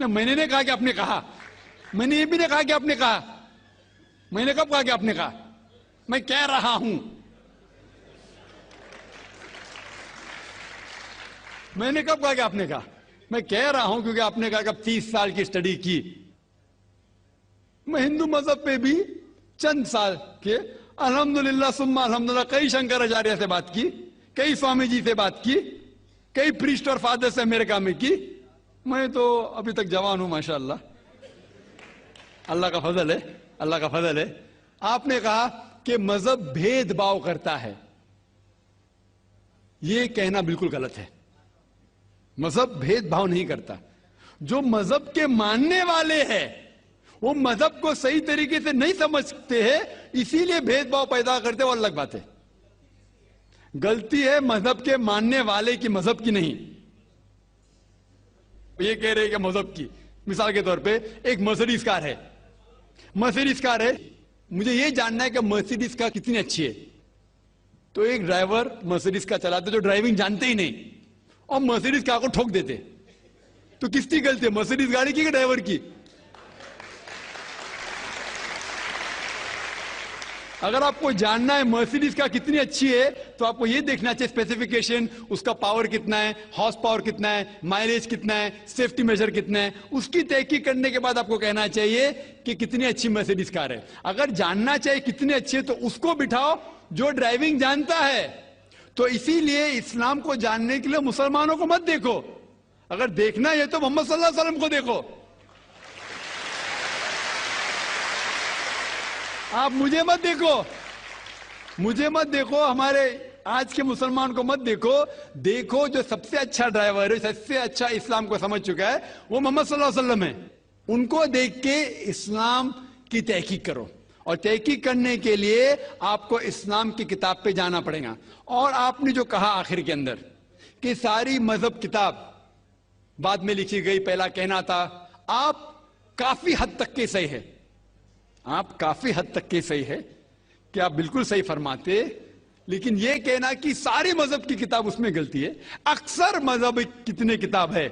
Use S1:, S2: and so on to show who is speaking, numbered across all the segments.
S1: میں نے نہیں کہا کہ آپ نے کہا, میں نے یہ بھی نہیں کہا کہ آپ نے کہا. میں نے کب کہا کہ آپ نے کہا؟ میں کہہ رہا ہوں. میں نے کب کہا کہ آپ نے کہا؟ میں کہہ رہا ہوں کیونکہ آپ نے کہا کہ اب 30 سال کی اسٹڈی کی. میں ہندو مذہب پہ بھی چند سال کے الحمدللہ ثم الحمدللہ کئی شنکراچاریہ سے بات کی, کئی سوامی جی سے بات کی, کئی پریسٹ اور فادر سے امریکہ میں کی. میں تو ابھی تک جوان ہوں ماشاءاللہ, اللہ کا فضل ہے, اللہ کا فضل ہے. آپ نے کہا کہ مذہب بھید بھاؤ کرتا ہے. یہ کہنا بالکل غلط ہے. مذہب بھید بھاؤ نہیں کرتا. جو مذہب کے ماننے والے ہیں وہ مذہب کو صحیح طریقے سے نہیں سمجھتے ہیں, اسی لیے بھید بھاؤ پیدا کرتے ہیں, وہ الگ بات ہے. غلطی ہے مذہب کے ماننے والے کی, مذہب کی نہیں. یہ کہہ رہے کہ مذہب کی, مثال کے طور پہ ایک مرسیڈیز کار ہے, مرسیڈیز کار ہے, مجھے یہ جاننا ہے کہ مرسیڈیز کار کتنی اچھی ہے. تو ایک ڈرائیور مرسیڈیز کار چلاتے جو ڈرائیونگ جانتے ہی نہیں اور مرسیڈیز کار کو ٹھوک دیتے, تو کس کی غلطی ہے, مرسیڈیز گاڑی کی کہ ڈرائیور کی؟ اگر آپ کو جاننا ہے مرسیڈیز کا کتنی اچھی ہے تو آپ کو یہ دیکھنا چاہیے اسپیسیفیکیشن, اس کا پاور کتنا ہے, ہارس پاور کتنا ہے, مائلیج کتنا ہے, سیفٹی میجر کتنا ہے. اس کی تحقیق کرنے کے بعد آپ کو کہنا چاہیے کہ کتنی اچھی مرسیڈیز کار ہے. اگر جاننا چاہیے کتنی اچھی ہے تو اس کو بٹھاؤ جو ڈرائیونگ جانتا ہے. تو اسی لیے اسلام کو جاننے کے لیے مسلمانوں کو مت دیکھو, اگر دیکھنا ہے تو محمد صلی اللہ علیہ وسلم کو دیکھو. آپ مجھے مت دیکھو, مجھے مت دیکھو, ہمارے آج کے مسلمان کو مت دیکھو. دیکھو جو سب سے اچھا ڈرائیور ہے, سب سے اچھا اسلام کو سمجھ چکا ہے, وہ محمد صلی اللہ علیہ وسلم ہے. ان کو دیکھ کے اسلام کی تحقیق کرو, اور تحقیق کرنے کے لیے آپ کو اسلام کی کتاب پہ جانا پڑے گا. اور آپ نے جو کہا آخر کے اندر کہ ساری مذہب کتاب بعد میں لکھی گئی, پہلا کہنا تھا, آپ کافی حد تک کے صحیح ہے, آپ کافی حد تک کے صحیح ہے کہ آپ بالکل صحیح فرماتے, لیکن یہ کہنا کہ ساری مذہب کی کتاب اس میں غلطی ہے. اکثر مذہب کتنے کتاب ہے,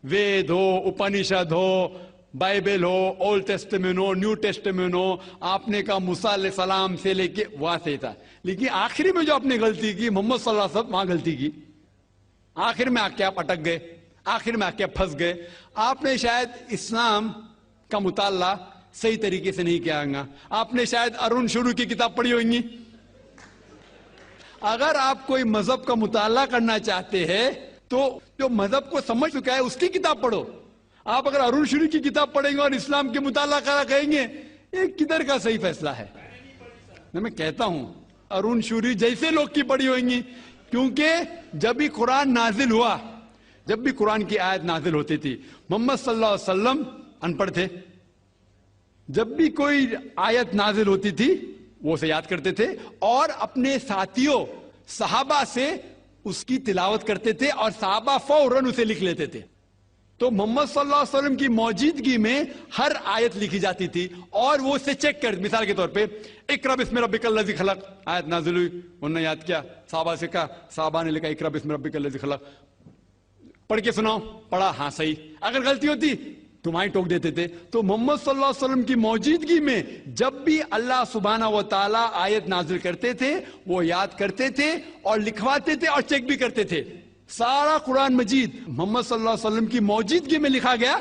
S1: وید ہو, اپنشد ہو, بائبل ہو, اولڈ ٹیسٹمنٹ ہو, نیو ٹیسٹمنٹ ہو, آپ نے کہا موسیٰ علیہ السلام سے لے کے وہاں سے تھا, لیکن آخری میں جو آپ نے غلطی کی محمد صلی اللہ علیہ وسلم, وہاں غلطی کی. آخر میں آ کے آپ اٹک گئے, آخر میں آ کے آپ پھنس گئے. آپ نے شاید اسلام کا مطالعہ صحیح طریقے سے نہیں کیا گا. آپ نے شاید ارون شروع کی کتاب پڑھی ہوگی. اگر آپ کوئی مذہب کا مطالعہ کرنا چاہتے ہیں تو جو مذہب کو سمجھ چکا ہے اس کی کتاب پڑھو. آپ اگر ارون شروع کی کتاب پڑھیں گے اور اسلام کے مطالعہ کرا کہیں گے, یہ کدھر کا صحیح فیصلہ ہے؟ میں کہتا ہوں ارون شوری جیسے لوگ کی پڑھی ہوئیں گی, کیونکہ جب بھی قرآن نازل ہوا, جب بھی قرآن کی آیت نازل ہوتی تھی, محمد صلی اللہ علیہ وسلم ان پڑھ تھے. جب بھی کوئی آیت نازل ہوتی تھی وہ اسے یاد کرتے تھے اور اپنے ساتھیوں صحابہ سے اس کی تلاوت کرتے تھے, اور صحابہ فوراً اسے لکھ لیتے تھے. تو محمد صلی اللہ علیہ وسلم کی موجودگی میں ہر آیت لکھی جاتی تھی اور وہ اسے چیک کر, مثال کے طور پہ اقرا بسم ربک الذی خلق آیت نازل ہوئی, انہوں نے یاد کیا, صحابہ سے کہا, صحابہ نے لکھا اقرا بسم ربک الذی خلق, پڑھ کے سناؤ, پڑھا, ہاں صحیح. اگر غلطی ہوتی تمہاری ٹوک دیتے تھے. تو محمد صلی اللہ علیہ وسلم کی موجودگی میں جب بھی اللہ سبحانہ و تعالیٰ آیت نازل کرتے تھے وہ یاد کرتے تھے اور لکھواتے تھے اور چیک بھی کرتے تھے. سارا قرآن مجید محمد صلی اللہ علیہ وسلم کی موجودگی میں لکھا گیا.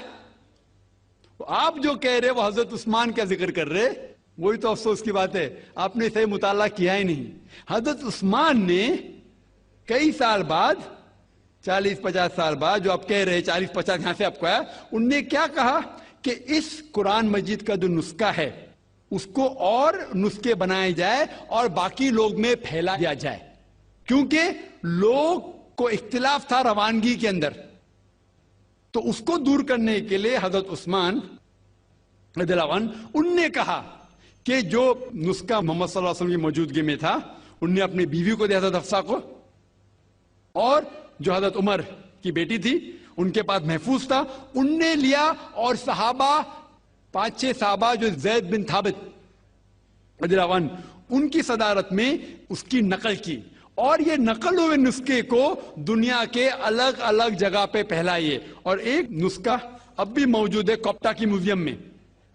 S1: آپ جو کہہ رہے وہ حضرت عثمان کا ذکر کر رہے, وہی تو افسوس کی بات ہے, آپ نے صحیح مطالعہ کیا ہی نہیں. حضرت عثمان نے کئی سال بعد, 40-50 سال بعد, جو آپ کہہ رہے 40-50 یہاں سے آپ کو آیا, ان نے کیا کہا کہ اس قرآن مجید کا جو نسخہ ہے اس کو اور نسخے بنائے جائے اور باقی لوگ میں پھیلا دیا جائے, کیونکہ لوگ کو اختلاف تھا روانگی کے اندر. تو اس کو دور کرنے کے لیے حضرت عثمان رضی اللہ عنہ ان نے کہا کہ جو نسخہ محمد صلی اللہ علیہ وسلم کی موجودگی میں تھا ان نے اپنی بیوی کو دیا, حضرت حفصہ کو, اور جو حضرت عمر کی بیٹی تھی ان کے پاس محفوظ تھا, ان نے لیا, اور صحابہ 5-6 صحابہ جو زید بن ثابت رضی اللہ عنہ ان کی صدارت میں اس کی نقل کی, اور یہ نقل ہوئے نسخے کو دنیا کے الگ الگ جگہ پہ پھیلائیے. اور ایک نسخہ اب بھی موجود ہے کوپٹا کی میوزیم میں،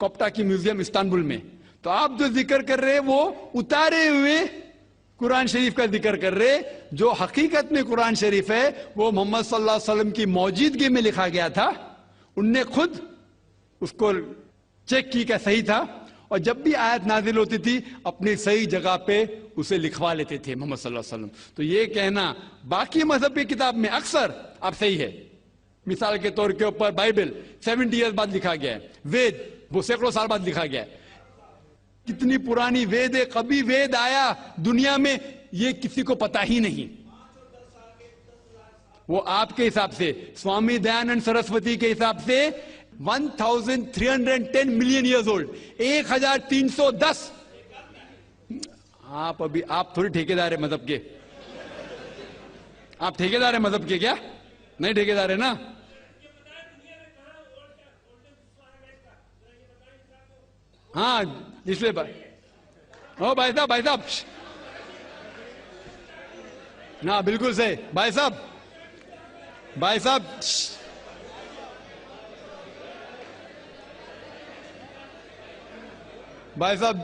S1: کوپٹا کی میوزیم استنبول میں. تو آپ جو ذکر کر رہے وہ اتارے ہوئے قرآن شریف کا ذکر کر رہے. جو حقیقت میں قرآن شریف ہے وہ محمد صلی اللہ علیہ وسلم کی موجودگی میں لکھا گیا تھا. ان نے خود اس کو چیک کی کہ صحیح تھا، اور جب بھی آیت نازل ہوتی تھی اپنی صحیح جگہ پہ اسے لکھوا لیتے تھے محمد صلی اللہ علیہ وسلم. تو یہ کہنا باقی مذہب کی کتاب میں اکثر اب صحیح ہے. مثال کے طور کے اوپر بائبل 70 ایئرز بعد لکھا گیا ہے، وید وہ سینکڑوں سال بعد لکھا گیا ہے. کتنی پرانی وید ہے، کبھی وید آیا دنیا میں یہ کسی کو پتا ہی نہیں. وہ آپ کے حساب سے سوامی دیانند سرسوتی کے حساب سے 1310 ملین ایئرز اولڈ، 1310. آپ تھوڑی ٹھیکیدار ہے مذہب کے. آپ ٹھیکیدار ہیں مذہب کے کیا؟ نہیں ٹھیکیدار ہے نا. ہاں اس لیے بھائی صاحب ہاں بالکل صحیح. بھائی صاحب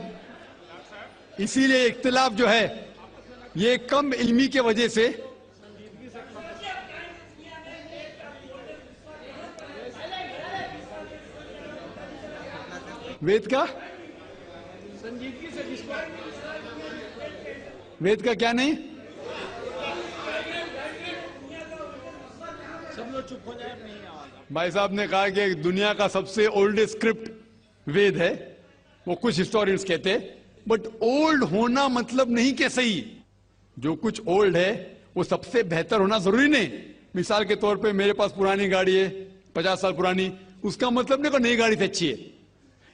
S1: اسی لیے اختلاف جو ہے یہ کم علمی کے وجہ سے. وید کا وید کا کیا نہیں؟ بھائی صاحب نے کہا کہ دنیا کا سب سے اولڈسٹ اسکرپٹ وید ہے. وہ کچھ ہسٹورینز کہتے، بٹ اولڈ ہونا مطلب نہیں کہ صحیح. جو کچھ اولڈ ہے وہ سب سے بہتر ہونا ضروری نہیں. مثال کے طور پہ میرے پاس پرانی گاڑی ہے 50 سال پرانی، اس کا مطلب نہیں کہ نئی گاڑی سے اچھی ہے.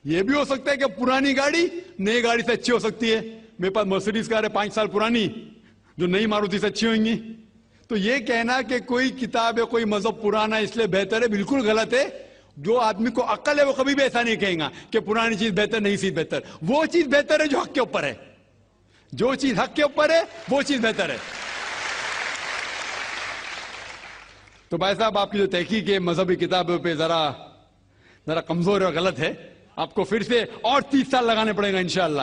S1: یہ بھی ہو سکتا ہے کہ پرانی گاڑی نئی گاڑی سے اچھی ہو سکتی ہے. میرے پاس مرسیڈیز کار ہے 5 سال پرانی جو نئی ماروتی سے اچھی ہوئیں گی. تو یہ کہنا کہ کوئی کتاب ہے کوئی مذہب پرانا اس لیے بہتر ہے بالکل غلط ہے. جو آدمی کو عقل ہے وہ کبھی بھی ایسا نہیں کہیں گا کہ پرانی چیز بہتر نہیں چیز بہتر. وہ چیز بہتر ہے جو حق کے اوپر ہے. جو چیز حق کے اوپر ہے وہ چیز بہتر ہے. تو بھائی صاحب آپ کی جو تحقیق ہے مذہبی کتابوں پہ ذرا کمزور اور غلط ہے. آپ کو پھر سے اور 30 سال لگانے پڑیں گا انشاءاللہ.